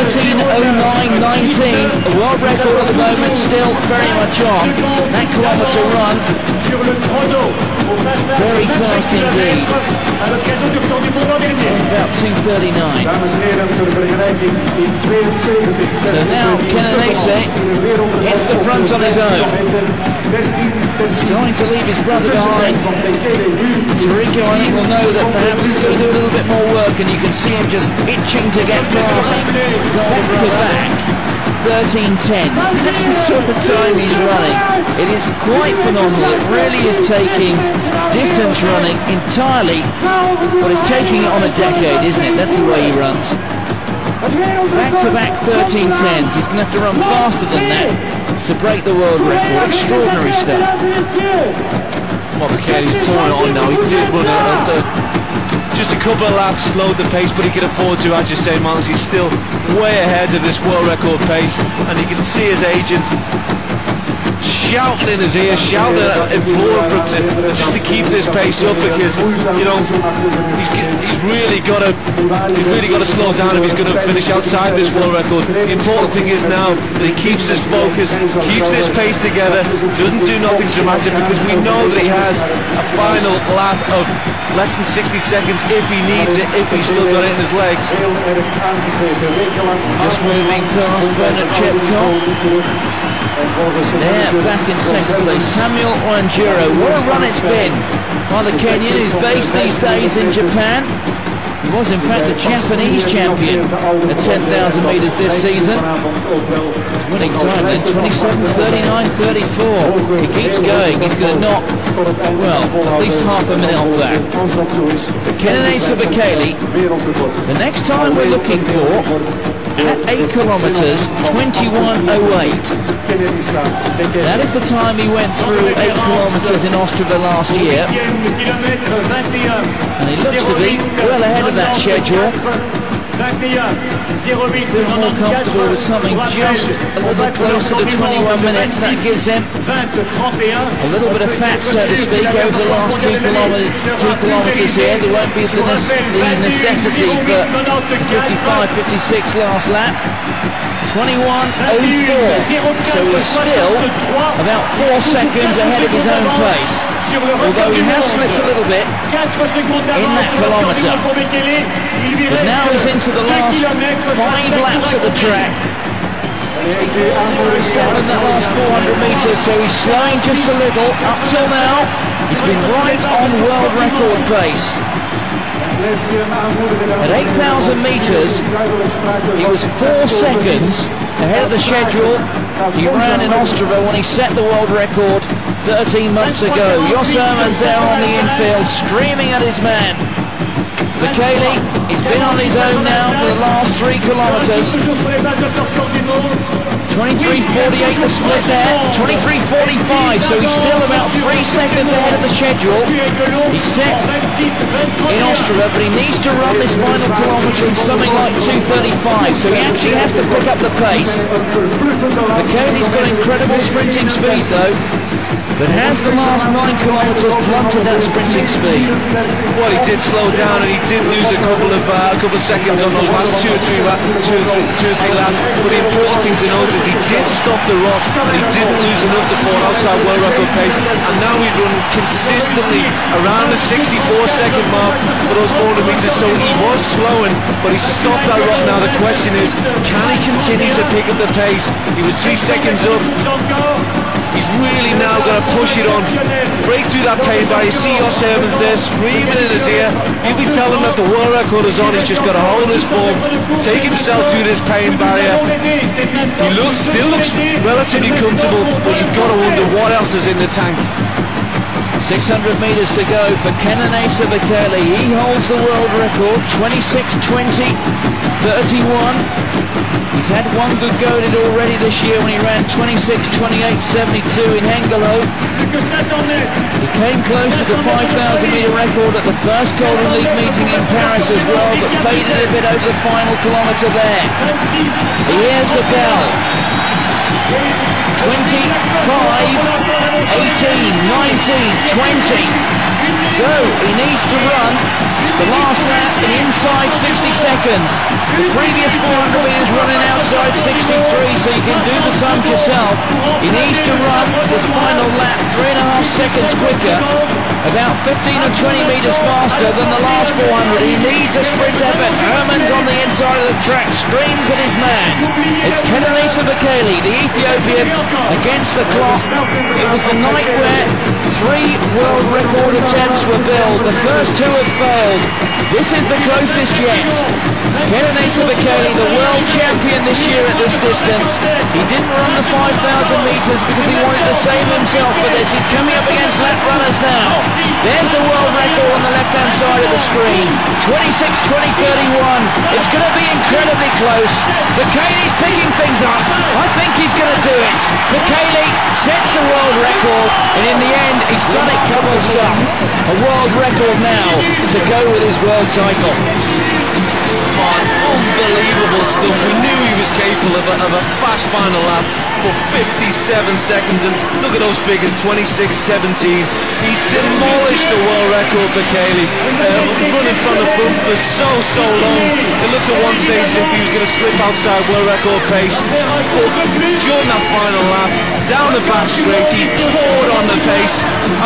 19:09:19. A world record at the moment, still very much on. That kilometre run, very fast indeed. About 2:39. So now Kenensa hits the front on his own. Starting to leave his brother behind. Rico, I think, will know that perhaps he's going to do a little bit more work, and you can see him just itching to get past back to back 13:10. That's the sort of time he's running. It is quite phenomenal. It really is taking distance running entirely, but it's taking it on a decade, isn't it? That's the way he runs. Back-to-back 13:10s. He's going to have to run faster than that to break the world record. Extraordinary stuff. Well, Bekele's pouring it on now. He did run just a couple of laps, slowed the pace, but he can afford to, as you say, Miles. He's still way ahead of this world record pace, and you can see his agent shouting in his ear, shouting, imploring from him just to keep this pace up, because you know he's really got to slow down if he's going to finish outside this world record. The important thing is now that he keeps his focus, keeps this pace together, doesn't do nothing dramatic, because we know that he has a final lap of less than 60 seconds if he needs it, if he's still got it in his legs. Just moving past Bernard Chepkov. There, back in second place, Samuel Wanjiro. What a run it's been by the Kenyan, who's based these days in Japan. He was in fact a Japanese champion at 10,000 metres this season. His winning time then, 27:39:34. He keeps going, he's going to knock, well, at least half a minute off that. But Kenensa Bekele, the next time we're looking for, at 8 kilometres, 21:08. That is the time he went through 8 kilometres in Ostrava last year, and he looks to be well ahead of that schedule. Feel more comfortable with something just a little closer to 21 minutes. That gives him a little bit of fat, so to speak, over the last 2 kilometres here. There won't be the necessity for 55-56 last lap. 21:04, so he's still about 4 seconds ahead of his own pace, although he has slipped a little bit in that kilometre. But now he's into the last 5 laps of the track. 64.7 that last 400 metres, so he's slowing just a little. Up till now, he's been right on world record pace. At 8,000 metres, he was 4 seconds ahead of the schedule he ran in Ostrava when he set the world record 13 months ago. Jos Herman's there on the infield, screaming at his man. Bekele, he's been on his own now for the last 3 kilometres. 23:48 the split there, 23:45, so he's still about 3 seconds ahead of the schedule. He's set in Ostrava, but he needs to run this final kilometre in something like 2:35, so he actually has to pick up the pace. Bekele's got incredible sprinting speed though, but has the last 9 kilometres blunted that sprinting speed? Well, he did slow down, and he did lose a couple of seconds on those last two or three laps. But the important thing to note is he did stop the rot, and he didn't lose enough to fall outside world record pace. And now he's running consistently around the 64-second mark for those 400 metres. So he was slowing, but he stopped that rot. Now the question is, can he continue to pick up the pace? He was 3 seconds up. He's really now going to push it on, break through that pain barrier. You see Jos Herman's there screaming in his ear. He'll be telling him that the world record is on. He's just got to hold his form, take himself through this pain barrier. He still looks relatively comfortable, but you've got to wonder what else is in the tank. 600 metres to go for Kenensa Bekele. He holds the world record, 26:20:31. He's had one good go at it already this year when he ran 26:28:72 in Hengelo. He came close to the 5,000 metre record at the first Golden League meeting in Paris as well, but faded a bit over the final kilometre there. He hears the bell. 25, 18, 19, 20. So he needs to run the last lap in inside 60 seconds. The previous 400 metres run in inside 63, so you can do the sums yourself. He needs to run this final lap 3.5 seconds quicker, about 15 or 20 metres faster than the last 400. He needs a sprint effort. Herman's on the inside of the track, screams at his man. It's Kenensa, the Ethiopian, against the clock. It was the night where 3 world record attempts were billed. The first 2 had failed. This is the closest yet. Kenensa, the world champion this year at this distance. He didn't run the 5,000 metres because he wanted to save himself for this. He's coming up against lap runners now. There's the world record on the left-hand side of the screen. 26:20:31. It's going to be incredibly close. Bekele's picking things up. I think he's going to do it. Bekele sets a world record, and in the end, he's done it couple stuff. A world record now to go with his world title. Unbelievable stuff. We knew he was capable of a fast final lap for 57 seconds, and look at those figures, 26:17. He's demolished the world record, Bekele, running from the front for so long. It looked at one stage as if he was going to slip outside world record pace, but during that final lap, down the back straight, he poured on the pace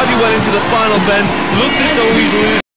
as he went into the final bend. Looked as though he was losing.